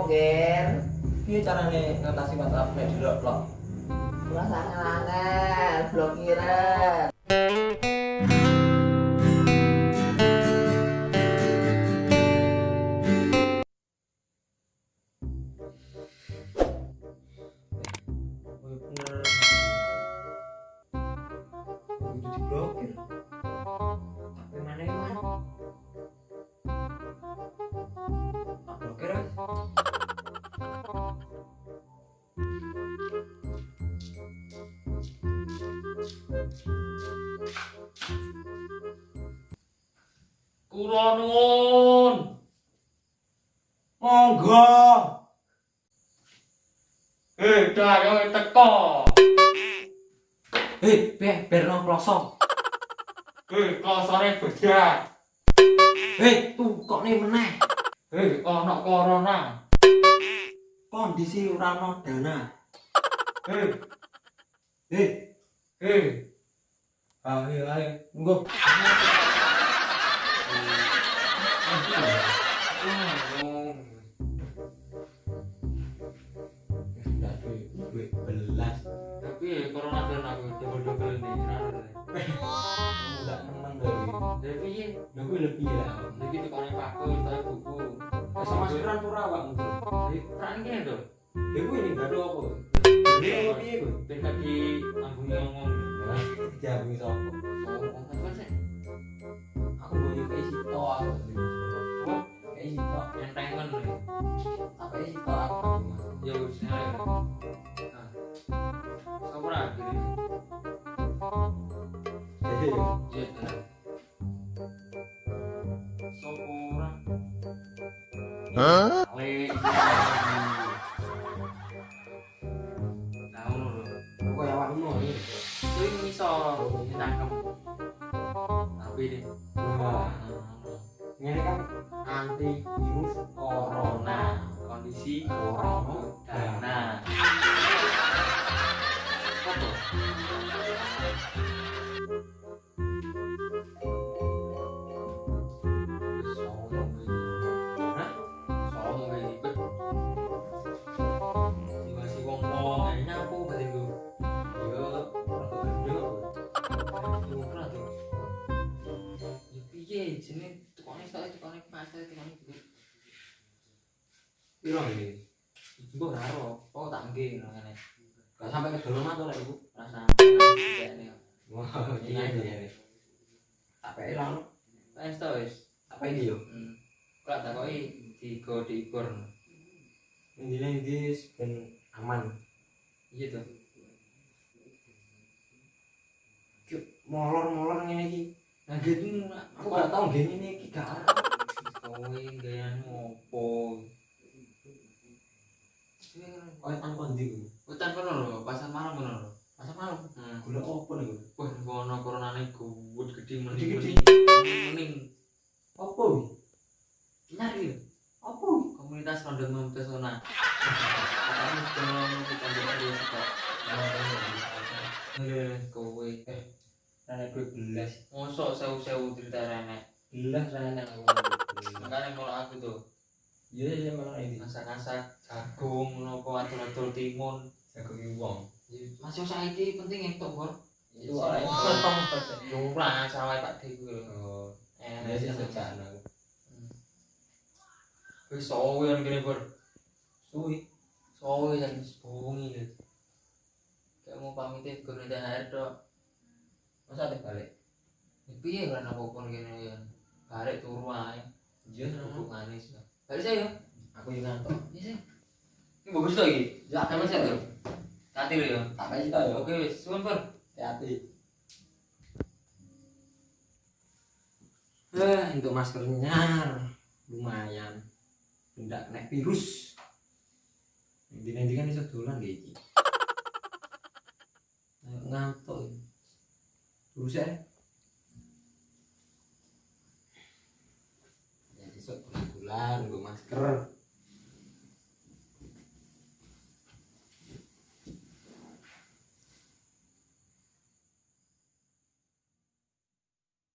Ger. Piye carane ngatasi WhatsApp nek dilok-lok? Ora angel blokiran. Oh bener. Kudu diblokir. Tapi mana man? Tak blokir ah. Kula nuwun. Monggo. Dayo teko. Berno kloso. Klosone bedak. Tukokne meneh. Ana corona. Kondisi ora ono dana. Ayo. Nggo. Ndak duit belas. Tapi corona dan aku double-double nih. Ndak nemen lho. Jadi piye? Lha kuwi lebih lah. Iki tukane paku, saya buku. Wis masukan ora awakmu. Jadi perang kene to. Lha kuwi ning gado apa? Ini apa piye kuwi? Ben tadi ambungi ngomong. Jamu sapa? Oh, apa sih? Aku boyo kayak sito aku. Oh, Kayak sito. entertainment. Apa sito aku? Ya wis ae. Nah. Sapa lagi? Jadi Iya, bener. Sapa ora? Hah? Tahu lho. Kok ya awakmu iki? Kuwi iso ditangkep. Tapi ini Wah, ngene kan anti virus corona, kondisi corona dana. Apa? Sombong iki. Hah? Sombong iki. Masih wong-wong ae nyapu berarti ku. Yo, rada gendeng. Ora tuh. Ya piye jenenge tukane sak tukane pasar tukane duit. Piro iki? Mbok ora ro, kok tak nggih ngono ngene. Gak sampai ke dalam atau lek ibu? Rasa kene. Wah, iya. Apa ya lan? Wes to wis. Apa ini yo? Kok tak koki diikur. Indine iki ben aman. Iya to. Cuk, molor-molor ngene iki. Nah gitu Aku gak tau ngene ngene iki gak arep. kowe gayanmu opo? Koyo tanpa ndi kuwi. Hutan kono lho, pasar malam kono lho. Pasar malam. Golek opo niku? Wah, kono coronane gawut gede Gede-gede. Mending Opo kuwi? nyari lho. Opo kuwi? Komunitas Rondon Mempesona. Katanya jono kita jadi suka. Kowe Nenek duit belas. mosok sewu-sewu cerita renek. Belas nenek aku. Makanya kalau aku tuh Iya malah ini. masak-masak jagung nopo adol-adol timun. Jago iki wong. Masih saiki penting entuk, Bor. Itu ora potong jumlah sawah Pak Dewi lho. Oh, ya sih sejan aku. Wis sowe yang gini, Bor. Suwi. Sowe yang bungi lho. Kayak mau pamit ke THR tok. Masa ada balik? Piye kan apa pun kene ya. Barek turu ae. Iya, Bubuk manis. Balik saya ya. aku juga ngantuk. Iya sih. Ini bagus to iki. Ya, Sama siapa? Hati lho ya. tak kasih tau ya. Oke wis, suwun, Bor. Hati. Untuk maskernya lumayan. Ndak kena virus. Nanti kan iso dolan iki. Ngantuk. Terus ya. Ya besok bulan nggo masker.